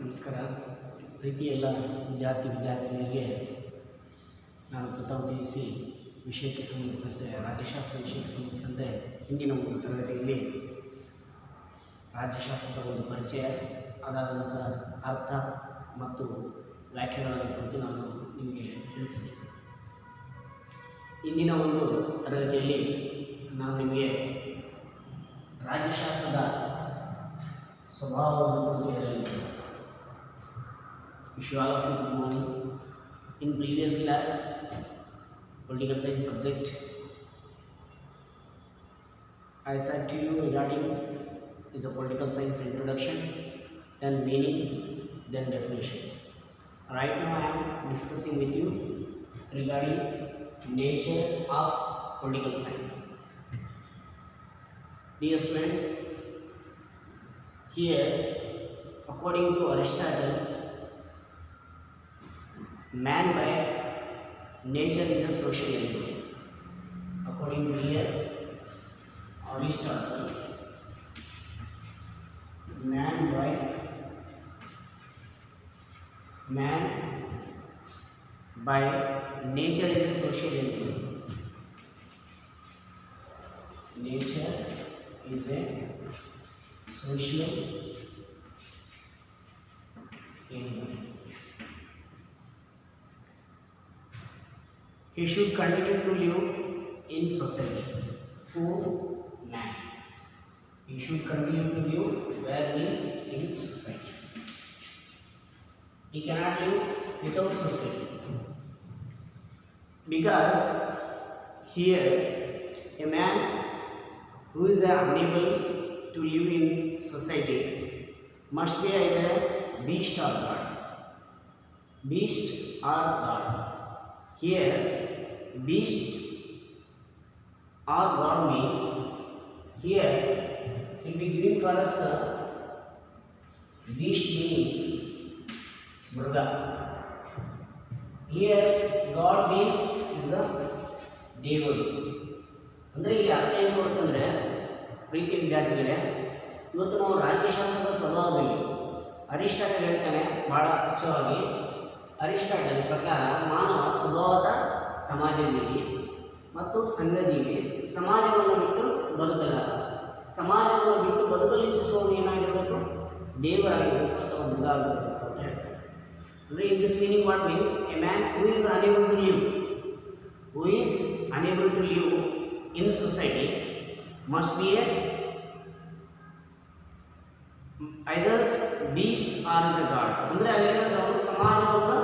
ನಮಸ್ಕಾರ. ಪ್ರೀತಿಯ ಎಲ್ಲ ವಿದ್ಯಾರ್ಥಿನಿಯರಿಗೆ ನಾನು ಪ್ರಥಮ PUC ವಿಷಯಕ್ಕೆ ಸಂಬಂಧಿಸಿದಂತೆ ರಾಜ್ಯಶಾಸ್ತ್ರ ವಿಷಯಕ್ಕೆ ಸಂಬಂಧಿಸಿದಂತೆ ಹಿಂದಿನ ಒಂದು ತರಗತಿಯಲ್ಲಿ ರಾಜ್ಯಶಾಸ್ತ್ರದ ಒಂದು ಪರಿಚಯ, ಅದಾದ ನಂತರ ಅರ್ಥ ಮತ್ತು ವ್ಯಾಖ್ಯೆಗಳನ್ನು ಕುರಿತು ನಾನು ನಿಮಗೆ ತಿಳಿಸಿದೆ. ಇಂದಿನ ಒಂದು ತರಗತಿಯಲ್ಲಿ ನಾನು ನಿಮಗೆ ರಾಜ್ಯಶಾಸ್ತ್ರದ ಸ್ವಭಾವವನ್ನು ಕುರಿತು ಹೇಳಲಿದ್ದೇನೆ. Wish you all of you good morning. In previous class, political science subject, I said to you regarding is a political science introduction, then meaning, then definitions. Right now I am discussing with you regarding nature of political science. Dear students, here according to Aristotle, man by nature is a social animal. According to here Aristotle, man by nature is a social animal. Nature is a social animal. He should continue to live in society. Poor man. He should continue to live where means in society. He cannot live without society. Because here a man who is unable to live in society must be either a beast or god. Beast or god. Here beast or god means here it will be giving for us beast meaning Murga. Here god means is the ದೇವರು. ಅಂದರೆ ಇಲ್ಲಿ ಅರ್ಥ ಏನು ಕೊಡ್ತಂದರೆ ಪ್ರೀತಿ ವಿದ್ಯಾರ್ಥಿಗಳೇ, ಇವತ್ತು ನಾವು ರಾಜ್ಯಶಾಸ್ತ್ರದ ಸ್ವಭಾವದಲ್ಲಿ Aristotle ಹೇಳ್ತಾನೆ ಭಾಳ ಸ್ವಚ್ಛವಾಗಿ. ಅರಿಸ್ಟಾಟಲ್ ಪ್ರಕಾರ ಮಾನವ ಸ್ವಭಾವದ ಸಮಾಜಜೀವಿ ಮತ್ತು ಸಂಘಜೀವಿ. ಸಮಾಜವನ್ನು ಬಿಟ್ಟು ಬದುಕಲಾರ. ಸಮಾಜವನ್ನು ಬಿಟ್ಟು ಬದುಕಲು ಇಚ್ಛಿಸುವವನು ಏನಾಗಿರಬೇಕು? ದೇವರಾಗಿರಬೇಕು ಅಥವಾ ಮೃಗ ಆಗಿರಬೇಕು ಅಂತ ಹೇಳ್ತಾರೆ. ಅಂದರೆ in this meaning what means a man who is unable to live in society must be a either beast or is a god. ಅಂದರೆ ಅಲ್ಲೇನಾದರೂ ಸಮಾಜವನ್ನು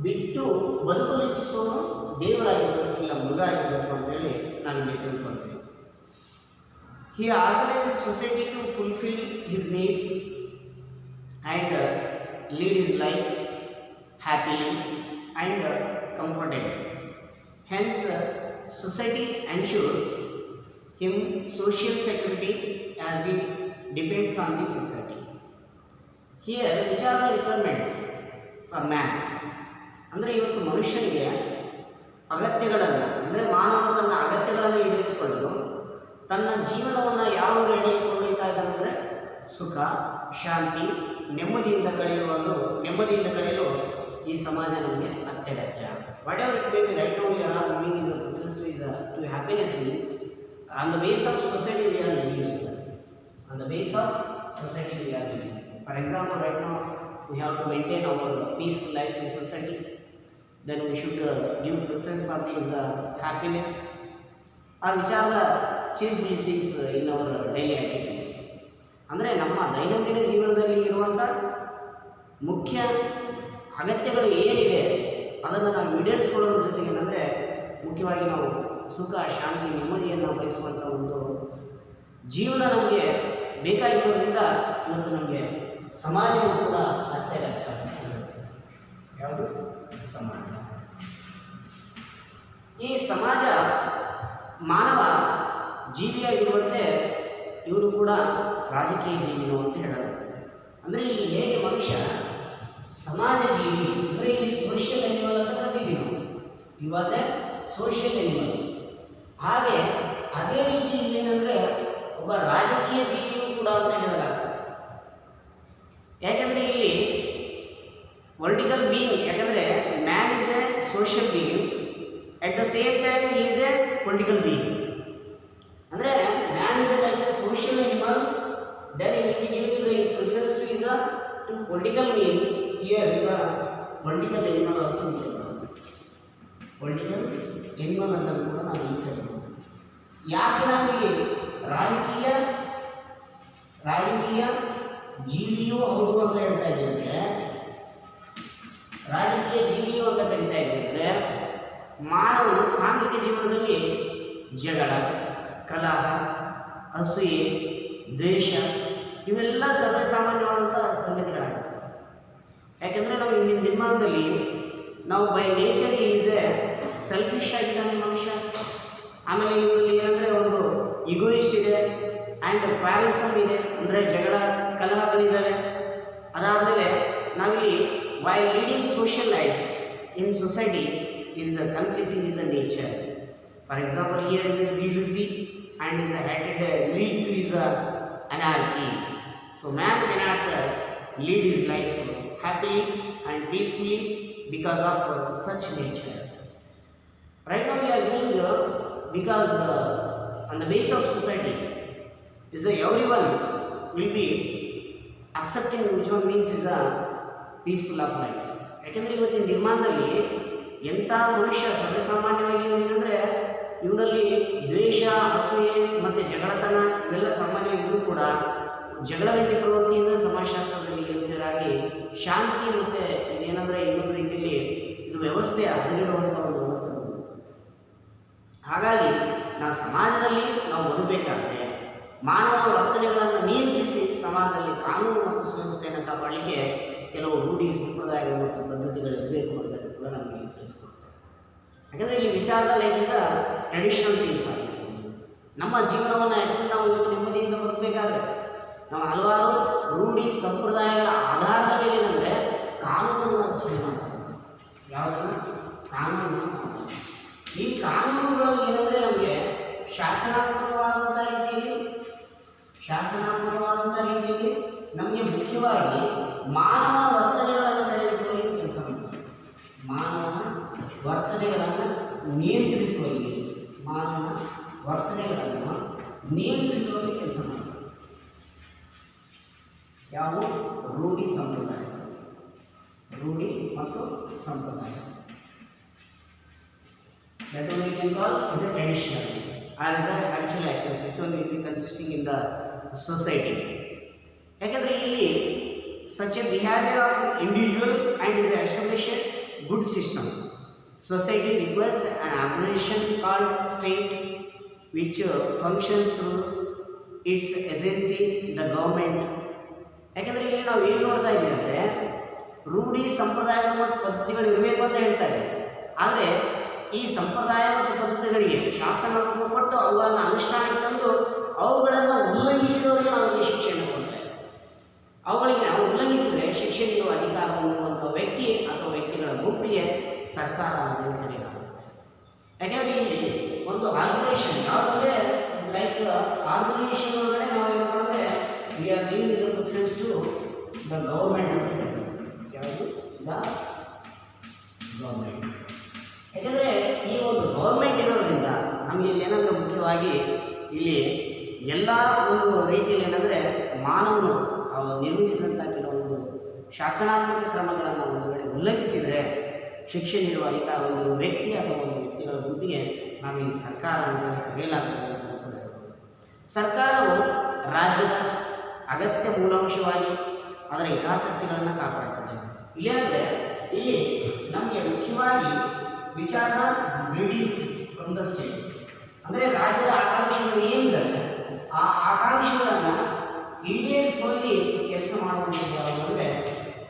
ಬಿಟ್ಟು ಬದುಕಲು ಇಚ್ಛಿಸುವನು ದೇವರಾಗಿರಬೇಕು, ಇಲ್ಲ ಮೃಗ ಆಗಿರಬೇಕು ಅಂತೇಳಿ ನಾವಿಲ್ಲಿ ತಿಳ್ಕೊಳ್ತೀವಿ. He organizes society to fulfill his needs and lead his life happily and comfortably. Hence, society ensures him social security as he depends on the society. Here which are the requirements for man? ಅಂದರೆ ಇವತ್ತು ಮನುಷ್ಯನಿಗೆ ಅಗತ್ಯಗಳನ್ನು, ಅಂದರೆ ಮಾನವ ತನ್ನ ಅಗತ್ಯಗಳನ್ನು ಈಡೇರಿಸಿಕೊಳ್ಳಲು ತನ್ನ ಜೀವನವನ್ನು ಯಾವ ರೀತಿಯಲ್ಲಿ ಕೊಂಡೊಯ್ತಾ ಇದ್ದಾನೆಂದರೆ ಸುಖ, ಶಾಂತಿ, ನೆಮ್ಮದಿಯಿಂದ ಕಳೆಯಲು ಈ ಸಮಾಜ ನಮಗೆ ಅತ್ಯಗತ್ಯ. Whatever it may be, right now we are all moving is a preference to happiness means on the base of society we are living here. On the base of society we are living. For example, right now we have to maintain our peaceful life in society. Then we should give preference for these happiness or which are the cheerful things in our daily attitudes. ಅಂದರೆ ನಮ್ಮ ದೈನಂದಿನ ಜೀವನದಲ್ಲಿ ಇರುವಂಥ ಮುಖ್ಯ ಅಗತ್ಯಗಳು ಏನಿದೆ ಅದನ್ನು ನಾವು ಈಡೇರಿಸಿಕೊಳ್ಳೋದ್ರ ಜೊತೆಗೆ ಏನಂದರೆ ಮುಖ್ಯವಾಗಿ ನಾವು ಸುಖ, ಶಾಂತಿ, ನೆಮ್ಮದಿಯನ್ನು ಬಯಸುವಂಥ ಒಂದು ಜೀವನ ನಮಗೆ ಬೇಕಾಗಿರೋದ್ರಿಂದ ಇವತ್ತು ನಮಗೆ ಸಮಾಜವು ಕೂಡ ಅತ್ಯಗತ್ಯ. ಯಾವುದು? ಸಮಾಜ. ಈ ಸಮಾಜ ಮಾನವ ಜೀವಿಯಾಗಿರುವಂತೆ ಇವರು ಕೂಡ ರಾಜಕೀಯ ಜೀವಿಗಳು ಅಂತ ಹೇಳಲಾಗ್ತದೆ. ಅಂದರೆ ಇಲ್ಲಿ ಹೇಗೆ ಮನುಷ್ಯ ಸಮಾಜ ಜೀವಿ, ಅಂದರೆ ಇಲ್ಲಿ ಸೋಷಿಯಲ್ ಅನಿಮಲ್ ಅಂತ ಕರೀತೀವಿ ನಾವು. ಈ ವಾಸ್ ಎ ಸೋಷಿಯಲ್ ಅನಿಮಲ್. ಹಾಗೆ ಅದೇ ರೀತಿ ಏನಂದರೆ ಒಬ್ಬ ರಾಜಕೀಯ ಜೀವಿಯೂ ಕೂಡ ಅಂತ ಹೇಳಲಾಗ್ತದೆ. ಯಾಕೆಂದರೆ ಇಲ್ಲಿ ಪೊಲಿಟಿಕಲ್ ಬೀಯಿಂಗ್, ಯಾಕಂದರೆ man is a social being, at the same time is a political being. ಅಂದರೆ man is a like a social animal, then it will be giving the preference to is to political means. Here is a political animal also ಇದೆ. Political animal ಅಂತ ಕೂಡ ನಾವು ಇಲ್ಲಿ ಕರೀತೀವಿ. ಯಾಕೆ ನಾವಿಲ್ಲಿ ರಾಜಕೀಯ ಜೀವಿಯೂ ಹೌದು ಅಂತ ಹೇಳ್ತಾ ಇದ್ದೀವಿ ಅಂದರೆ, ರಾಜಕೀಯ ಜೀವಿಯು ಅಂತ ಕರೀತಾ ಇದ್ದೀವಿ ಅಂದರೆ, ಮಾನವನು ಸಾಂಘಿಕ ಜೀವನದಲ್ಲಿ ಜಗಳ, ಕಲಹ, ಅಸೂಯೆ, ದ್ವೇಷ ಇವೆಲ್ಲ ಸರ್ವಸಾಮಾನ್ಯವಾದಂಥ ಸಂಗತಿಗಳಾಗುತ್ತೆ. ಯಾಕೆಂದರೆ ನಾವು ಇಂದಿನ ನಿರ್ಮಾಣದಲ್ಲಿ ನಾವು by nature is A selfish ಆಗಿದ್ದಾನೆ ಮನುಷ್ಯ. ಆಮೇಲೆ ಇವರಲ್ಲಿ ಏನಂದರೆ ಒಂದು ಇಗೋಯಿಸ್ಟ್ ಇದೆ ಆ್ಯಂಡ್ ಪ್ಯಾರಲಿಸಮ್ ಇದೆ, ಅಂದರೆ ಜಗಳ ಕಲಹಗಳಿದ್ದಾವೆ. ಅದಾದಮೇಲೆ ನಾವಿಲ್ಲಿ while leading social life in society is a conflicting is a nature. For example here is a jealousy and is a hated lead to is a anarchy. So man cannot lead his life happily and peacefully because of such nature. Right now we are doing because on the base of society is everyone will be accepting which one means is a peaceful of life. ಯಾಕೆಂದರೆ ಇವತ್ತಿನ ನಿರ್ಮಾಣದಲ್ಲಿ ಎಂಥ ಮನುಷ್ಯ ಸರ್ವಸಾಮಾನ್ಯವಾಗಿ ಏನಂದರೆ ಇವರಲ್ಲಿ ದ್ವೇಷ, ಅಸೂಯೆ ಮತ್ತು ಜಗಳತನ ಇವೆಲ್ಲ ಸಾಮಾನ್ಯವಾಗಿದ್ದರೂ ಕೂಡ ಜಗಳಗಂಟಿ ಪ್ರವೃತ್ತಿಯಿಂದ ಸಮಾಜಶಾಸ್ತ್ರದಲ್ಲಿ ಎದುರಾಗಿ ಶಾಂತಿ ಮತ್ತು ಇದೇನೆಂದರೆ ಇನ್ನೊಂದು ರೀತಿಯಲ್ಲಿ ಇದು ವ್ಯವಸ್ಥೆ ಹದಗೆಡುವಂಥ ಒಂದು ವ್ಯವಸ್ಥೆ. ಹಾಗಾಗಿ ನಾವು ಸಮಾಜದಲ್ಲಿ ನಾವು ಬದುಕಬೇಕಾದ್ರೆ ಮಾನವ ವರ್ತನೆಗಳನ್ನು ನಿಯಂತ್ರಿಸಿ ಸಮಾಜದಲ್ಲಿ ಕಾನೂನು ಮತ್ತು ಸುವ್ಯವಸ್ಥೆಯನ್ನು ಕಾಪಾಡಲಿಕ್ಕೆ ಕೆಲವು ರೂಢಿ, ಸಂಪ್ರದಾಯಗಳು ಮತ್ತು ಪದ್ಧತಿಗಳು ಇರಬೇಕು ಅಂತ ಕೂಡ ನಮಗೆ ತಿಳಿಸ್ಕೊಡ್ತಾರೆ. ಯಾಕಂದರೆ ಇಲ್ಲಿ ವಿಚಾರದಲ್ಲಿ ಈಗ ಟ್ರೆಡಿಷನಲ್ ಥಿಂಗ್ಸ್ ಆಗಿರ್ಬೋದು. ನಮ್ಮ ಜೀವನವನ್ನು ಯಾಕಂದರೆ ನಾವು ಇವತ್ತು ನೆಮ್ಮದಿಯಿಂದ ಬದುಕಬೇಕಾದ್ರೆ ನಾವು ಹಲವಾರು ರೂಢಿ ಸಂಪ್ರದಾಯಗಳ ಆಧಾರದ ಮೇಲೆ ಏನಂದರೆ ಕಾನೂನನ್ನು ರಚನೆ ಮಾಡ್ತಾರೆ. ಯಾವುದನ್ನು? ಕಾನೂನು. ಈ ಕಾನೂನುಗಳು ಏನಂದರೆ ನಮಗೆ ಶಾಸನಾತ್ಮಕವಾದಂಥ ರೀತಿಯಲ್ಲಿ ನಮಗೆ ಮುಖ್ಯವಾಗಿ ಮಾನವ ವರ್ತನೆಗಳನ್ನು ತಡೆಹಿಡಿಯುವಲ್ಲಿ ಕೆಲಸ ಮಾಡ್ತಾರೆ. ಮಾನವನ ವರ್ತನೆಗಳನ್ನು ನಿಯಂತ್ರಿಸುವಲ್ಲಿ ಕೆಲಸ ಮಾಡ್ತಾರೆ. ಯಾವ? ರೂಢಿ ಮತ್ತು ಸಂಪ್ರದಾಯ. That one we can call is a traditional or is a habitual actions which one will be consisting in the society. ಯಾಕಂದರೆ ಇಲ್ಲಿ such a behavior of an individual and is established good system. Society requires an organization called state which functions through its agency, the government. ಯಾಕಂದರೆ ಇಲ್ಲಿ ನಾವು ಏನು ನೋಡ್ತಾ ಇದ್ದೀವಿ ಅಂದರೆ ರೂಢಿ, ಸಂಪ್ರದಾಯಗಳು ಮತ್ತು ಪದ್ಧತಿಗಳು ಇರಬೇಕು ಅಂತ ಹೇಳ್ತಾ ಇದ್ದೀವಿ. ಆದರೆ ಈ ಸಂಪ್ರದಾಯ ಮತ್ತು ಪದ್ಧತಿಗಳಿಗೆ ಶಾಸನವನ್ನು ಕೊಟ್ಟು ಅವುಗಳನ್ನು ಅನುಷ್ಠಾನಕ್ಕೆ ತಂದು ಅವುಗಳನ್ನು ಉಲ್ಲಂಘಿಸಿದವರಿಗೆ ನಾವು ಶಿಕ್ಷೆಯನ್ನು ಕೊಡ್ತೇವೆ. ಅವುಗಳಿಗೆ ನಾವು ಉಲ್ಲಂಘಿಸಿದರೆ ಶಿಕ್ಷೆ ನೀಡುವ ಅಧಿಕಾರ ಹೊಂದಿರುವಂಥ ವ್ಯಕ್ತಿ ಅಥವಾ ವ್ಯಕ್ತಿಗಳ ಗುಂಪಿಗೆ ಸರ್ಕಾರ ಅಂತ ಕರೆಯಲಾಗುತ್ತದೆ. ಯಾಕೆಂದರೆ ಇಲ್ಲಿ ಒಂದು ಆರ್ಗನೈಸೇಷನ್ ಯಾವುದಂದರೆ ಲೈಕ್ ಆರ್ಗನೈಸೇಷನ್ ಒಳಗಡೆ ನಾವೇನಪ್ಪ ಅಂದರೆ we are giving is preference to the government ಅಂತ ಹೇಳ್ತೀವಿ. ಯಾವುದು? The government. ಯಾಕೆಂದರೆ ಈ ಒಂದು ಗೌರ್ಮೆಂಟ್ ಇರೋದ್ರಿಂದ ನಮಗೆ ಇಲ್ಲಿ ಏನಂದರೆ ಮುಖ್ಯವಾಗಿ ಇಲ್ಲಿ ಎಲ್ಲ ಒಂದು ರೀತಿಯಲ್ಲಿ ಏನಂದರೆ ಮಾನವನು ನಿರ್ಮಿಸಿದಂಥ ಕೆಲವೊಂದು ಶಾಸನಾತ್ಮಕ ಕ್ರಮಗಳನ್ನು ಒಂದು ವೇಳೆ ಉಲ್ಲಂಘಿಸಿದರೆ ಶಿಕ್ಷೆ ನೀಡುವ ಅಧಿಕಾರ ಹೊಂದಿರುವ ವ್ಯಕ್ತಿ ಅಥವಾ ಒಂದು ವ್ಯಕ್ತಿಗಳ ಗುಂಪಿಗೆ ನಾವಿಲ್ಲಿ ಸರ್ಕಾರ ಅಂತ ಕರೆಯಲಾಗ್ತದೆ ಅಂತ ಕೂಡ ಹೇಳ್ಬೋದು. ಸರ್ಕಾರವು ರಾಜ್ಯದ ಅಗತ್ಯ ಮೂಲಾಂಶವಾಗಿ ಅದರ ಹಿತಾಸಕ್ತಿಗಳನ್ನು ಕಾಪಾಡ್ತದೆ. ಇಲ್ಲೇನಂದರೆ ಇಲ್ಲಿ ನಮಗೆ ಮುಖ್ಯವಾಗಿ ವಿಚಾರ ಬ್ರಿಟಿಷ್ ಫ್ರಮ್ ದ ಸ್ಟೇಟ್, ಅಂದರೆ ರಾಜ್ಯದ ಆಕಾಂಕ್ಷೆಗಳು ಏನಿದ್ದಾವೆ ಆ ಆಕಾಂಕ್ಷೆಗಳನ್ನು ಈಡೇರಿಸುವಲ್ಲಿ ಕೆಲಸ ಮಾಡುವಂಥದ್ದು ಯಾವುದು ಅಂದರೆ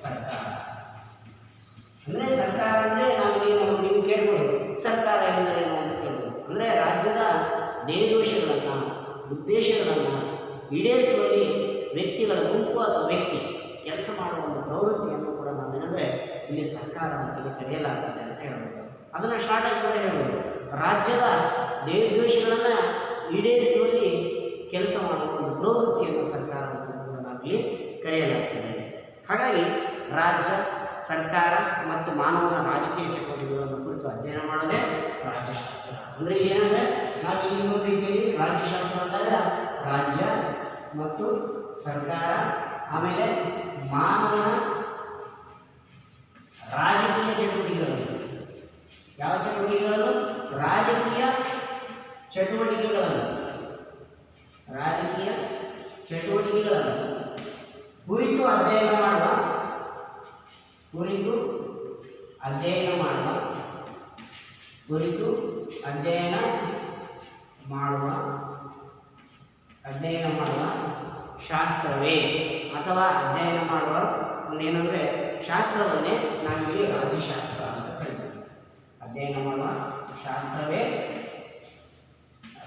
ಸರ್ಕಾರ. ಅಂದರೆ ಸರ್ಕಾರ ಅಂದರೆ ನೀವು ಕೇಳ್ಬೋದು ಸರ್ಕಾರ ಎಂದರೇನು ಅಂತ ಕೇಳ್ಬೋದು. ಅಂದರೆ ರಾಜ್ಯದ ಧ್ಯೇಯೋದ್ದೇಶಗಳನ್ನು, ಉದ್ದೇಶಗಳನ್ನು ಈಡೇರಿಸುವಲ್ಲಿ ವ್ಯಕ್ತಿಗಳ ಗುಂಪು ಅಥವಾ ವ್ಯಕ್ತಿ ಕೆಲಸ ಮಾಡುವ ಒಂದು ಪ್ರವೃತ್ತಿಯನ್ನು ಕೂಡ ನಾವೇನಂದರೆ ಇಲ್ಲಿ ಸರ್ಕಾರ ಅಂತೇಳಿ ಕರೆಯಲಾಗ್ತದೆ ಅಂತ ಹೇಳ್ಬೋದು. ಅದನ್ನು ಶಾರ್ಟಾಗಿ ಕೂಡ ಹೇಳ್ಬೋದು, ರಾಜ್ಯದ ಧ್ಯೇಯೋದ್ದೇಶಗಳನ್ನು ಈಡೇರಿಸುವಲ್ಲಿ ಕೆಲಸ ಮಾಡುವ ಒಂದು ಪ್ರವೃತ್ತಿಯನ್ನು ಸರ್ಕಾರ ಅಂತ ಕೂಡ ನಾವಿಲ್ಲಿ ಕರೆಯಲಾಗ್ತದೆ. ಹಾಗಾಗಿ ರಾಜ್ಯ ಸರ್ಕಾರ ಮತ್ತು ಮಾನವನ ರಾಜಕೀಯ ಚಟುವಟಿಕೆಗಳನ್ನು ಕುರಿತು ಅಧ್ಯಯನ ಮಾಡೋದೇ ರಾಜ್ಯಶಾಸ್ತ್ರ. ಅಂದರೆ ಏನಂದರೆ ನಾವು ಇಲ್ಲಿ ಇನ್ನೊಂದು ರೀತಿಯಲ್ಲಿ ರಾಜ್ಯಶಾಸ್ತ್ರ ಅಂದಾಗ ರಾಜ್ಯ ಮತ್ತು ಸರ್ಕಾರ, ಆಮೇಲೆ ಮಾನವನ ರಾಜಕೀಯ ಚಟುವಟಿಕೆಗಳನ್ನು, ಯಾವ ಚಟುವಟಿಕೆಗಳನ್ನು? ರಾಜಕೀಯ ಚಟುವಟಿಕೆಗಳನ್ನು ಕುರಿತು ಅಧ್ಯಯನ ಮಾಡುವ ಶಾಸ್ತ್ರವೇ ಅಥವಾ ಅಧ್ಯಯನ ಮಾಡುವ ಒಂದೇನೆಂದರೆ ಶಾಸ್ತ್ರವನ್ನೇ ನಾವಿಲ್ಲಿ ರಾಜ್ಯಶಾಸ್ತ್ರ ಅಂತ ಕರೀತೀವಿ. ಅಧ್ಯಯನ ಮಾಡುವ ಶಾಸ್ತ್ರವೇ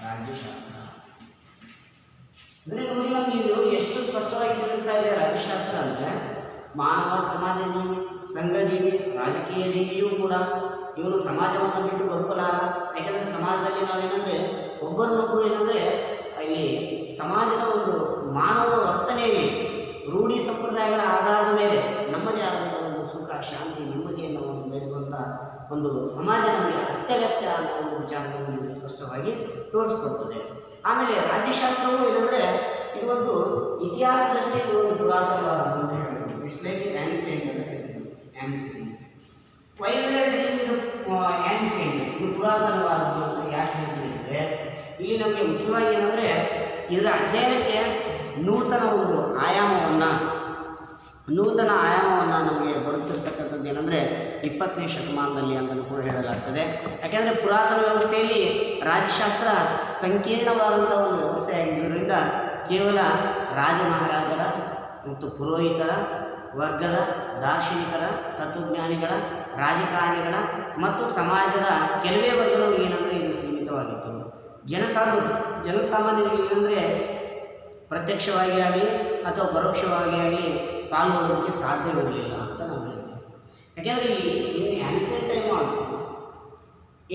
ರಾಜ್ಯಶಾಸ್ತ್ರ. ಅಂದರೆ ನೋಡಿ, ನಮಗೆ ಇದು ಎಷ್ಟು ಸ್ಪಷ್ಟವಾಗಿ ತಿಳಿಸ್ತಾ ಇದೆ ರಾಜ್ಯಶಾಸ್ತ್ರ ಅಂದರೆ, ಮಾನವ ಸಮಾಜ ಜೀವಿ, ಸಂಘಜೀವಿ, ರಾಜಕೀಯ ಜೀವಿಯೂ ಕೂಡ ಇವನು ಸಮಾಜವನ್ನು ಬಿಟ್ಟು ಬದುಕಲಾರ. ಯಾಕೆಂದರೆ ಸಮಾಜದಲ್ಲಿ ನಾವೇನೆಂದರೆ ಒಬ್ಬರನ್ನೊಬ್ಬರು ಏನಂದರೆ ಇಲ್ಲಿ ಸಮಾಜದ ಒಂದು ಮಾನವ ವರ್ತನೆಯಲ್ಲಿ ರೂಢಿ ಸಂಪ್ರದಾಯಗಳ ಆಧಾರದ ಮೇಲೆ ನಮ್ಮದೇ ಆದಂಥ ಒಂದು ಸುಖ, ಶಾಂತಿ, ನೆಮ್ಮದಿಯನ್ನು ಬಯಸುವಂಥ ಒಂದು ಸಮಾಜ ನಮಗೆ ಅತ್ಯಗತ್ಯ ಅನ್ನೋ ಒಂದು ವಿಚಾರವನ್ನು ನಮಗೆ ಸ್ಪಷ್ಟವಾಗಿ ತೋರಿಸ್ಕೊಡ್ತದೆ. ಆಮೇಲೆ ರಾಜ್ಯಶಾಸ್ತ್ರವು ಏನಂದರೆ ಇದು ಒಂದು ಇತಿಹಾಸದಷ್ಟೇ ಇದು ಒಂದು ಪುರಾತನವಾದ ಅಂತ ಹೇಳ್ಬೋದು. ಇಟ್ಸ್ ಲೈಕ್ ಆ್ಯನ್ಸಿಯಂಟ್ ಅಂತ ಹೇಳ್ತೀವಿ. ಆ್ಯನ್ಸಿಯಂಟ್ ವೈ ವಿ ಆರ್ ಟೆಲ್ಲಿಂಗ್ ಇದು ಆ್ಯನ್ಸಿಯಂಟ್, ಇದು ಪುರಾತನವಾದದ್ದು ಅಂತ ಯಾಕೆ ಹೇಳ್ತೀವಿ ಅಂದರೆ, ಇಲ್ಲಿ ನಮಗೆ ಮುಖ್ಯವಾಗಿ ಏನಂದರೆ ಇದರ ಅಧ್ಯಯನಕ್ಕೆ ನೂತನ ಆಯಾಮವನ್ನು ನಮಗೆ ದೊರೆತಿರ್ತಕ್ಕಂಥದ್ದು ಏನಂದರೆ 20ನೇ ಶತಮಾನದಲ್ಲಿ ಅಂತಲೂ ಕೂಡ ಹೇಳಲಾಗ್ತದೆ. ಯಾಕೆಂದರೆ ಪುರಾತನ ವ್ಯವಸ್ಥೆಯಲ್ಲಿ ರಾಜ್ಯಶಾಸ್ತ್ರ ಸಂಕೀರ್ಣವಾದಂಥ ಒಂದು ವ್ಯವಸ್ಥೆ ಆಗಿದ್ದರಿಂದ ಕೇವಲ ರಾಜ ಮಹಾರಾಜರ ಮತ್ತು ಪುರೋಹಿತರ ವರ್ಗದ, ದಾರ್ಶನಿಕರ, ತತ್ವಜ್ಞಾನಿಗಳ, ರಾಜಕಾರಣಿಗಳ ಮತ್ತು ಸಮಾಜದ ಕೆಲವೇ ವರ್ಗದವರು ಏನಂದರೆ ಇದು ಸೀಮಿತವಾಗಿತ್ತು. ಜನಸಾಮಾನ್ಯರಿಗೆ ಏನಂದರೆ ಪ್ರತ್ಯಕ್ಷವಾಗಿ ಆಗಲಿ ಅಥವಾ ಪರೋಕ್ಷವಾಗಿ ಆಗಲಿ ಪಾಲ್ಗೊಳ್ಳೋದಕ್ಕೆ ಸಾಧ್ಯವಿರಲಿಲ್ಲ ಅಂತ ನಾವು ಹೇಳ್ತೀವಿ. ಯಾಕೆಂದರೆ in ancient time also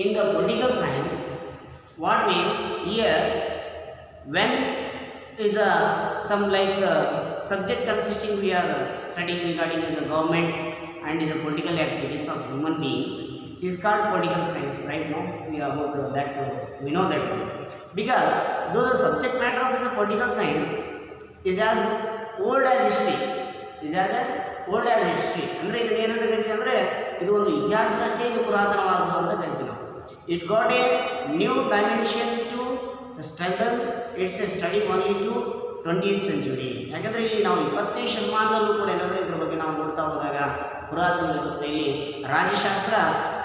in the political science what means year when is some like subject consisting we are studying regarding is a government and is a political activities of human beings is called political science. Right now we are about that we know that because though the subject matter of is a political science is as old as history ಅಂದರೆ ಇದನ್ನ ಏನಂತ ಕರಿತೀವಿ ಅಂದರೆ ಇದು ಒಂದು ಇತಿಹಾಸದಷ್ಟೇ ಇದು ಪುರಾತನವಾದದ್ದು ಅಂತ ಕರಿತೀವಿ ನಾವು. It got a new dimension to struggle it's a study only to 20th century. ಯಾಕಂದರೆ ಇಲ್ಲಿ ನಾವು 20ನೇ ಶತಮಾನದಲ್ಲೂ ಕೂಡ ಏನಂದರೆ ಇದ್ರ ಬಗ್ಗೆ ನಾವು ನೋಡ್ತಾ ಹೋದಾಗ ಪುರಾತನ ವ್ಯವಸ್ಥೆಯಲ್ಲಿ ರಾಜ್ಯಶಾಸ್ತ್ರ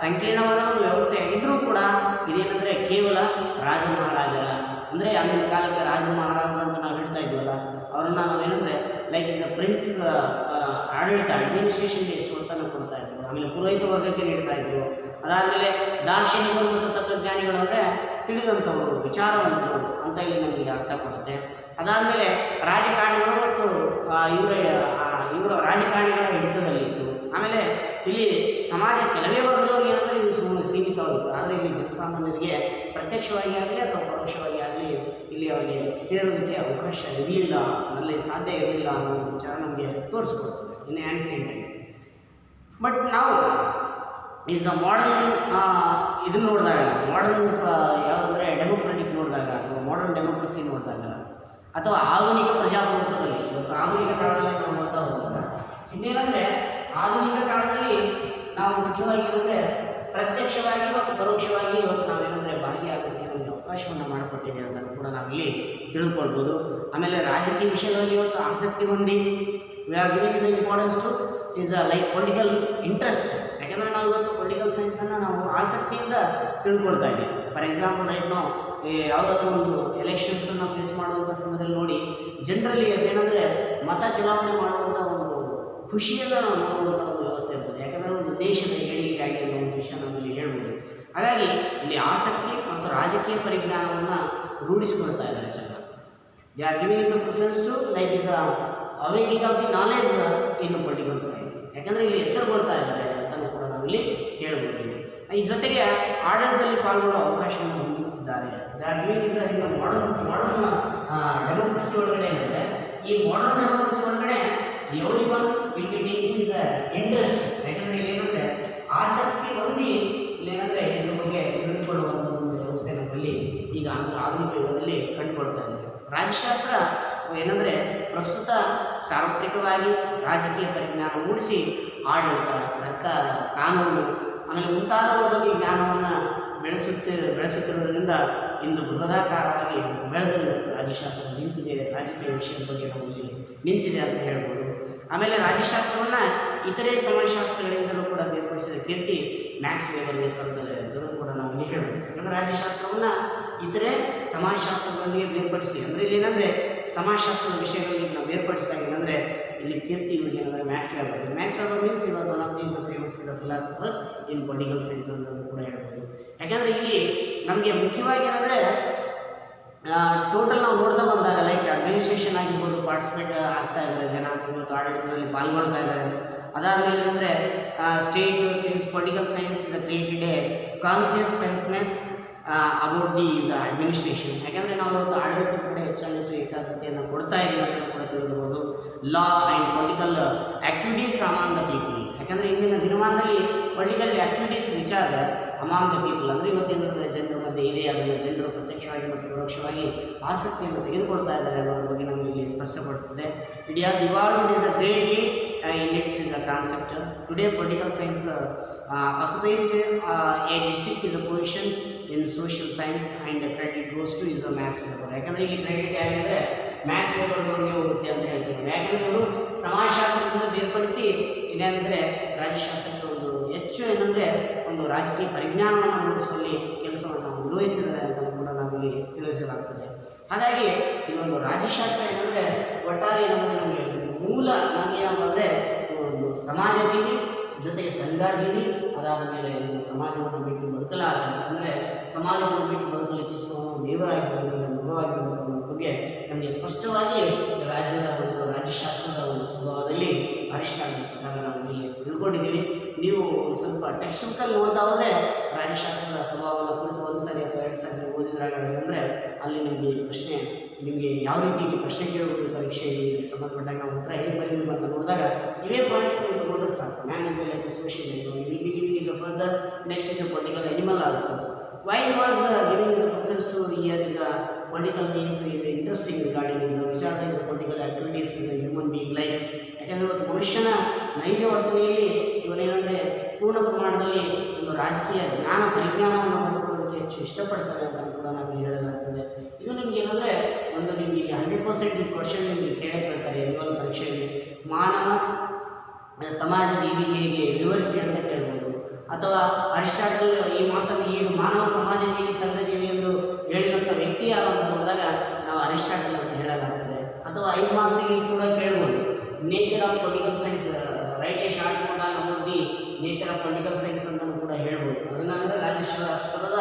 ಸಂಕೀರ್ಣವಾದ ಒಂದು ವ್ಯವಸ್ಥೆಯಾಗಿದ್ದರೂ ಕೂಡ ಇದೇನೆಂದರೆ ಕೇವಲ ರಾಜ ಮಹಾರಾಜರ, ಅಂದರೆ ಅಂದಿನ ಕಾಲಕ್ಕೆ ರಾಜ ಮಹಾರಾಜರು ಅಂತ ನಾವು ಹೇಳ್ತಾ ಇದ್ವಲ್ಲ, ಅವರನ್ನು ನಾವೇನೆಂದರೆ ಲೈಕ್ ಇಸ್ ಅ ಪ್ರಿನ್ಸ್ ಆಡಳಿತ ಅಡ್ಮಿನಿಸ್ಟ್ರೇಷನ್ಗೆ ಹೆಚ್ಚು ಒತ್ತನ್ನು ಕೊಡ್ತಾ ಇದ್ರು. ಆಮೇಲೆ ಪುರೋಹಿತ ವರ್ಗಕ್ಕೆ ನೀಡ್ತಾ ಇದ್ರು. ಅದಾದಮೇಲೆ ದಾರ್ಶನಿಕರು ಮತ್ತು ತತ್ವಜ್ಞಾನಿಗಳು ಅಂದರೆ ತಿಳಿದಂಥವರು, ವಿಚಾರವಂತರು ಅಂತ ಇಲ್ಲಿ ನಮಗೆ ಅರ್ಥ ಕೊಡುತ್ತೆ. ಅದಾದಮೇಲೆ ರಾಜಕಾರಣಿಗಳು ಮತ್ತು ಇವರ ರಾಜಕಾರಣಿಗಳ ಹಿಡಿತದಲ್ಲಿತ್ತು. ಆಮೇಲೆ ಇಲ್ಲಿ ಸಮಾಜ ಕೆಲವೇ ವರ್ಗದವ್ರಿಗೆ ಏನಂದರೆ ಇದು ಸೀಮಿತವಾಗಿತ್ತು. ಆದರೆ ಇಲ್ಲಿ ಜನಸಾಮಾನ್ಯರಿಗೆ ಪ್ರತ್ಯಕ್ಷವಾಗಿ ಆಗಲಿ ಅಥವಾ ಪರೋಕ್ಷವಾಗಿ ಆಗಲಿ ಇಲ್ಲಿ ಅವರಿಗೆ ಸೇರೋದಕ್ಕೆ ಅವಕಾಶ ಇರಲಿಲ್ಲ, ಅಲ್ಲಿ ಸಾಧ್ಯ ಇರಲಿಲ್ಲ ಅನ್ನೋ ಒಂದು ವಿಚಾರ ನಮಗೆ ತೋರಿಸ್ಕೊಡ್ತದೆ ಇನ್ನು ಆ್ಯನ್ಸಿಯಂಟ್. ಬಟ್ ನಾವು ಈಸ್ ಅ ಮಾಡರ್ನ್ ಇದನ್ನು ನೋಡಿದಾಗ, ಮಾಡರ್ನ್ ಯಾವುದಂದರೆ ಡೆಮೋಕ್ರೆಟಿಕ್ ನೋಡಿದಾಗ ಅಥವಾ ಮಾಡರ್ನ್ ಡೆಮೋಕ್ರಸಿ ನೋಡಿದಾಗ ಅಥವಾ ಆಧುನಿಕ ಪ್ರಜಾಪ್ರಭುತ್ವದಲ್ಲಿ ಇವತ್ತು ಆಧುನಿಕ ಕಾಲದಲ್ಲಿ ನಾವು ನೋಡ್ತಾ ಹೋದಾಗ ಇನ್ನೇನಂದರೆ ಆಧುನಿಕ ಕಾಲದಲ್ಲಿ ನಾವು ಮುಖ್ಯವಾಗಿ ಏನಂದರೆ ಪ್ರತ್ಯಕ್ಷವಾಗಿ ಮತ್ತು ಪರೋಕ್ಷವಾಗಿ ಇವತ್ತು ನಾವೇನಂದರೆ ಭಾಗಿಯಾಗೋದಕ್ಕೆ ನಮಗೆ ಅವಕಾಶವನ್ನು ಮಾಡಿಕೊಟ್ಟಿದೆ ಅಂತ ಕೂಡ ನಾವಿಲ್ಲಿ ತಿಳ್ಕೊಳ್ಬೋದು. ಆಮೇಲೆ ರಾಜಕೀಯ ವಿಷಯಗಳಲ್ಲಿ ಇವತ್ತು ಆಸಕ್ತಿ ಹೊಂದಿ V are giving is importance to is a like political interest. ಯಾಕೆಂದರೆ ನಾವು ಇವತ್ತು ಪೊಲಿಟಿಕಲ್ ಸೈನ್ಸನ್ನು ನಾವು ಆಸಕ್ತಿಯಿಂದ ತಿಳ್ಕೊಳ್ತಾ ಇದ್ದೀವಿ. ಫಾರ್ ಎಕ್ಸಾಂಪಲ್ ರೈಟ್ ನಾವು ಯಾವುದಾದ್ರೂ ಒಂದು ಎಲೆಕ್ಷನ್ಸನ್ನು ಫೇಸ್ ಮಾಡುವಂಥ ಸಮಯದಲ್ಲಿ ನೋಡಿ ಜನರಲ್ಲಿ ಅದೇನೆಂದರೆ ಮತ ಚಲಾವಣೆ ಮಾಡುವಂಥ ಒಂದು ಖುಷಿಯನ್ನು ನಾವು ನೋಡುವಂಥ ಒಂದು ವ್ಯವಸ್ಥೆ ಇರ್ತದೆ. ಯಾಕಂದರೆ ಒಂದು ದೇಶದ ಏಳಿಗೆಗಾಗಿ ಅನ್ನೋ ಒಂದು ವಿಷಯ ನಾವು ಇಲ್ಲಿ ಹೇಳ್ಬೋದು. ಹಾಗಾಗಿ ಇಲ್ಲಿ ಆಸಕ್ತಿ ಮತ್ತು ರಾಜಕೀಯ ಪರಿಜ್ಞಾನವನ್ನು ರೂಢಿಸಿಕೊಳ್ತಾ ಇದ್ದಾರೆ ಜನ. They are giving is a preference to like is a awaking of the knowledge in political science. ಯಾಕಂದರೆ ಇಲ್ಲಿ ಎಚ್ಚರಗೊಳ್ತಾ ಇದ್ದಾರೆ ಅಂತಲೂ ಕೂಡ ನಾವಿಲ್ಲಿ ಹೇಳ್ಬೋದು. ಈ ಜೊತೆಗೆ ಆಡಳಿತದಲ್ಲಿ ಪಾಲ್ಗೊಳ್ಳೋ ಅವಕಾಶವನ್ನು ಹೊಂದುತ್ತಿದ್ದಾರೆ. They are giving is modern democracy ಒಳಗಡೆ ಏನಂದರೆ ಈ ಮಾಡರ್ನ್ ಡೆಮೋಕ್ರಸಿ ಒಳಗಡೆ every one will be taking the interest. ಯಾಕಂದರೆ ಇಲ್ಲೇನಂದರೆ ಆಸಕ್ತಿ ಹೊಂದಿ ಇಲ್ಲೇನಂದರೆ ಇದ್ರ ಬಗ್ಗೆ ತಿಳಿದುಕೊಳ್ಳುವಂಥ ಒಂದು ವ್ಯವಸ್ಥೆ ನಮ್ಮಲ್ಲಿ ಈಗ ಅಂತ ಆಧುನಿಕ ಯುಗದಲ್ಲಿ ಕಂಡುಕೊಳ್ತಾ ಇದೆ. ರಾಜ್ಯಶಾಸ್ತ್ರ ಏನಂದರೆ ಪ್ರಸ್ತುತ ಸಾರ್ವತ್ರಿಕವಾಗಿ ರಾಜಕೀಯ ಪರಿಜ್ಞಾನ ಮೂಡಿಸಿ ಆಡಳಿತ, ಸರ್ಕಾರ, ಕಾನೂನು ಆಮೇಲೆ ಮುಂತಾದವುಗಳ ಬಗ್ಗೆ ಜ್ಞಾನವನ್ನು ಬೆಳೆಸುತ್ತಿರುವುದರಿಂದ ಇಂದು ಬೃಹದಾಕಾರವಾಗಿ ಬೆಳೆದು ರಾಜ್ಯಶಾಸ್ತ್ರ ನಿಂತಿದೆ. ರಾಜಕೀಯ ವಿಷಯದ ಬಗ್ಗೆ ನಾವು ಇಲ್ಲಿ ನಿಂತಿದೆ ಅಂತ ಹೇಳ್ಬೋದು. ಆಮೇಲೆ ರಾಜ್ಯಶಾಸ್ತ್ರವನ್ನು ಇತರೆ ಸಮಾಜಶಾಸ್ತ್ರಗಳಿಂದಲೂ ಕೂಡ ಬೇರ್ಪಡಿಸಿದ ಕೀರ್ತಿ ಮ್ಯಾಕ್ಸ್ ವೆಬರ್ಗೆ ಸಲ್ಲುತ್ತದೆ ಅಂತಲೂ ಕೂಡ ನಾವು ಇಲ್ಲಿ ಹೇಳ್ಬೋದು. ಯಾಕಂದರೆ ರಾಜ್ಯಶಾಸ್ತ್ರವನ್ನು ಇತರೆ ಸಮಾಜಶಾಸ್ತ್ರಗಳೊಂದಿಗೆ ಬೇರ್ಪಡಿಸಿ, ಅಂದರೆ ಇಲ್ಲಿ ಏನಂದರೆ ಸಮಾಜಶಾಸ್ತ್ರದ ವಿಷಯಗಳಿಗೆ ನಾವು ಬೇರ್ಪಡಿಸಿದಾಗ ಏನಂದರೆ ಇಲ್ಲಿ ಕೀರ್ತಿ ಇವರಿಗೆ ಏನಂದರೆ ಮ್ಯಾಕ್ಸ್ ವೆಬರ್ ಮೀನ್ಸ್ ಇವಾಗ one of these famous is philosopher in political science ಅಂತ ಕೂಡ ಹೇಳ್ಬೋದು. ಯಾಕಂದರೆ ಇಲ್ಲಿ ನಮಗೆ ಮುಖ್ಯವಾಗಿ ಏನಂದರೆ ಟೋಟಲ್ ನಾವು ನೋಡ್ತಾ ಬಂದಾಗ ಲೈಕ್ ಅಡ್ಮಿನಿಸ್ಟ್ರೇಷನ್ ಆಗಿರ್ಬೋದು, ಪಾರ್ಟಿಸಿಪೇಟ್ ಆಗ್ತಾ ಇದ್ದಾರೆ ಜನ, ಇವತ್ತು ಆಡಳಿತದಲ್ಲಿ ಪಾಲ್ಗೊಳ್ತಾ ಇದ್ದಾರೆ. ಅದಾದಮೇಲೆ ಏನಂದರೆ state since political science is created a consciousness about the is administration. ಯಾಕಂದರೆ ನಾವು ಇವತ್ತು ಆಡಳಿತದ ಕಡೆ ಹೆಚ್ಚು ಏಕಾಗ್ರತೆಯನ್ನು ಕೊಡ್ತಾ ಇದ್ದೀವಿ ಅಂತ ಕೂಡ ತಿಳಿದುಬೋದು. Law and political activities among the people. ಯಾಕಂದರೆ ಇಂದಿನ ದಿನಮಾನದಲ್ಲಿ ಪೊಲಿಟಿಕಲ್ ಆ್ಯಕ್ಟಿವಿಟೀಸ್ ವಿಚಾರ ಅಮಾಂಗ್ ದ ಪೀಪಲ್ ಅಂದರೆ ಇವತ್ತೇನಿರುತ್ತೆ ಜನರ ಮಧ್ಯೆ ಇದೆ, ಅದನ್ನು ಜನರು ಪ್ರತ್ಯಕ್ಷವಾಗಿ ಮತ್ತು ಪರೋಕ್ಷವಾಗಿ ಆಸಕ್ತಿಯನ್ನು ತೆಗೆದುಕೊಳ್ತಾ ಇದ್ದಾರೆ ಅನ್ನೋದ್ರ ಬಗ್ಗೆ ನಮಗೆ ಇಲ್ಲಿ ಸ್ಪಷ್ಟಪಡಿಸುತ್ತದೆ. It has evolved is a greatly in its is a concept. Today political science occupies a distinct is a position in social science and the credit goes to is a Max Weber. ಯಾಕಂದರೆ ಇಲ್ಲಿ credit ಯಾಕಂದರೆ Max ವೆಬರ್ಗೆ ಹೋಗುತ್ತೆ ಅಂತ ಹೇಳ್ತೀವಿ. ಯಾಕಂದರೆ ಅವರು ಸಮಾಜಶಾಸ್ತ್ರದಿಂದ ಬೇರ್ಪಡಿಸಿ ಏನಂದರೆ ರಾಜ್ಯಶಾಸ್ತ್ರಕ್ಕೆ ಒಂದು ಹೆಚ್ಚು ಏನಂದರೆ ಒಂದು ರಾಜಕೀಯ ಪರಿಜ್ಞಾನವನ್ನು ಮೂಡಿಸುವಲ್ಲಿ ಕೆಲಸವನ್ನು ನಿರ್ವಹಿಸಿದ್ದಾರೆ ಅಂತ ಕೂಡ ನಾವಿಲ್ಲಿ ತಿಳಿಸಲಾಗ್ತದೆ. ಹಾಗಾಗಿ ಇದೊಂದು ರಾಜ್ಯಶಾಸ್ತ್ರ ಏನಂದರೆ ಒಟ್ಟಾರೆ ಏನಂದರೆ ನಮಗೆ ಮೂಲ ನಮಗೆ ಏನಂದರೆ ಒಂದು ಸಮಾಜ ಜೀವಿ ಜೊತೆಗೆ ಸಂಘಜೀವಿ, ಅದಾದ ಮೇಲೆ ಒಂದು ಸಮಾಜವನ್ನು ಬಿಟ್ಟು ಬದುಕಲಾರ ಅಂದರೆ ಸಮಾಜವನ್ನು ಬಿಟ್ಟು ಬದುಕಲು ಇಚ್ಛಿಸುವ ದೇವರಾಗಿರಬೇಕು, ಮೃಗವಾಗಿರಬೇಕು ಅನ್ನೋ ಬಗ್ಗೆ ನಮಗೆ ಸ್ಪಷ್ಟವಾಗಿ ರಾಜ್ಯಶಾಸ್ತ್ರದ ಒಂದು ಸ್ವಭಾವದಲ್ಲಿ ಅರಿಷ್ಟಾಗಿರ್ತಕ್ಕ ನಾವು ಇಲ್ಲಿ ತಿಳ್ಕೊಂಡಿದ್ದೀವಿ. ನೀವು ಒಂದು ಸ್ವಲ್ಪ ಟೆಕ್ಸ್ಟ್ ಬುಕ್ಕಲ್ಲಿ ನೋಡ್ತಾ ಹೋದರೆ ರಾಜ್ಯಶಾಸ್ತ್ರದ ಸ್ವಭಾವವನ್ನು ಕುರಿತು ಒಂದು ಸಾರಿ ಅಥವಾ ಎರಡು ಸಾರಿ ಓದಿದ್ರಾಗ ಅಂದರೆ ಅಲ್ಲಿ ನಿಮಗೆ ಯಾವ ರೀತಿ ಪ್ರಶ್ನೆ ಕೇಳಬಹುದು ಪರೀಕ್ಷೆಯಲ್ಲಿ ಇದಕ್ಕೆ ಸಂಬಂಧಪಟ್ಟಾಗ ನಾವು ಉತ್ತರ ಹೇಗೆ ಬರೀಬೇಕು ಅಂತ ನೋಡಿದಾಗ ಇವೇ ಪಾಯಿಂಟ್ಸ್ ನೀವು ತಗೊಂಡ್ರೆ ಸಾಕು. Man is like a social will be giving is a further next is a political animal also. Why was giving is a preference to here is a political means is interesting regarding is ವಿಚಾರ is a political activities is a human being life. ಯಾಕೆಂದರೆ ಇವತ್ತು ಮನುಷ್ಯನ ನೈಜ ವರ್ತನೆಯಲ್ಲಿ ಇವನೇನೆಂದರೆ ಪೂರ್ಣ ಪ್ರಮಾಣದಲ್ಲಿ ಒಂದು ರಾಜಕೀಯ ಪರಿಜ್ಞಾನವನ್ನು ಪಡೆದುಕೊಳ್ಳೋದಕ್ಕೆ ಹೆಚ್ಚು ಇಷ್ಟಪಡ್ತಾರೆ ಅಂತ ಕೂಡ ನಾವು ಹೇಳಲಾಗ್ತದೆ. ಇದು ನಿಮಗೆ ಏನಂದರೆ ಒಂದು ನಿಮಗೆ 100% ಕ್ವಶನ್ ನಿಮಗೆ ಕೇಳ್ತಾರೆ ಎನ್ಯುವಲ್ ಪರೀಕ್ಷೆಯಲ್ಲಿ. ಮಾನವ ಸಮಾಜ ಜೀವಿ ಹೇಗೆ ವಿವರಿಸಿ ಅಂತ ಕೇಳ್ಬೋದು. ಅಥವಾ ಅರಿಸ್ಟಾಟಲ್ ಈ ಮಾತನ್ನು ಏನು ಮಾನವ ಸಮಾಜ ಜೀವಿ ಸಂಘಜೀವಿ ಎಂದು ಹೇಳಿದಂಥ ವ್ಯಕ್ತಿ ಯಾರು ಅಂತ ನೋಡಿದಾಗ ನಾವು ಅರಿಸ್ಟಾಟಲ್ ಅಂತ ಹೇಳಲಾಗ್ತದೆ. ಅಥವಾ 5 ಮಾರ್ಕ್ಸಿಗೆ ಕೂಡ ಕೇಳ್ಬೋದು nature of political science, right a short note on about the nature of political science ಅಂತಲೂ ಕೂಡ ಹೇಳ್ಬೋದು. ಅದನ್ನಾದರೆ ರಾಜ್ಯಶಾಸ್ತ್ರದ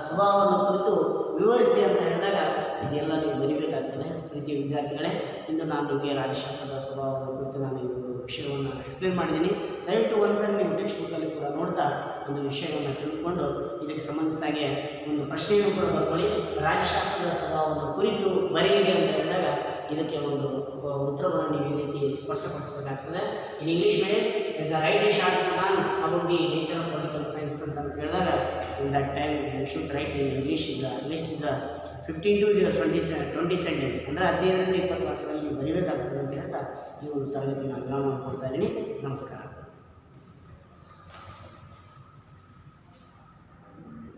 ಸ್ವಭಾವವನ್ನು ಕುರಿತು ವಿವರಿಸಿ ಅಂತ ಹೇಳಿದಾಗ ಇದೆಲ್ಲ ನೀವು ಬರೀಬೇಕಾಗ್ತದೆ. ಪ್ರೀತಿಯ ವಿದ್ಯಾರ್ಥಿಗಳೇ, ಇಂದು ನಾನು ನಿಮಗೆ ರಾಜ್ಯಶಾಸ್ತ್ರದ ಸ್ವಭಾವದ ಕುರಿತು ನಾನು ಈ ಒಂದು ವಿಷಯವನ್ನು ಎಕ್ಸ್ಪ್ಲೇನ್ ಮಾಡಿದ್ದೀನಿ. ದಯವಿಟ್ಟು ಒಂದ್ಸರಿ ನೀವು ಟೆಕ್ಸ್ಟ್ ಬುಕ್ಕಲ್ಲಿ ಕೂಡ ನೋಡ್ತಾ ಒಂದು ವಿಷಯವನ್ನು ತಿಳ್ಕೊಂಡು ಇದಕ್ಕೆ ಸಂಬಂಧಿಸಿದಾಗೆ ಒಂದು ಪ್ರಶ್ನೆಯನ್ನು ಕೂಡ ಬರ್ಕೊಳ್ಳಿ. ರಾಜ್ಯಶಾಸ್ತ್ರದ ಸ್ವಭಾವವನ್ನು ಕುರಿತು ಬರೆಯಿರಿ ಅಂತ ಹೇಳಿದಾಗ ಇದಕ್ಕೆ ಒಂದು ಉತ್ತರವನ್ನು ನೀವು ಈ ರೀತಿ ಸ್ಪಷ್ಟಪಡಿಸಬೇಕಾಗ್ತದೆ. ಇನ್ ಇಂಗ್ಲೀಷ್ ಮೇಲೆ is a write a short on about the nature of political science ಅಂತ ಕೇಳಿದಾಗ in that time you should write in English is a 15 to 20 sentence ಅಂದರೆ 15 ರಿಂದ 20 ವಾಕ್ಯಗಳಲ್ಲಿ ನೀವು ಬರೀಬೇಕಾಗ್ತದೆ ಅಂತ ಹೇಳ್ತಾ ಈ ಒಂದು ತರಗತಿ ನಾನು ವಿರಾಮ ಕೊಡ್ತಾ ಇದ್ದೀನಿ. ನಮಸ್ಕಾರ.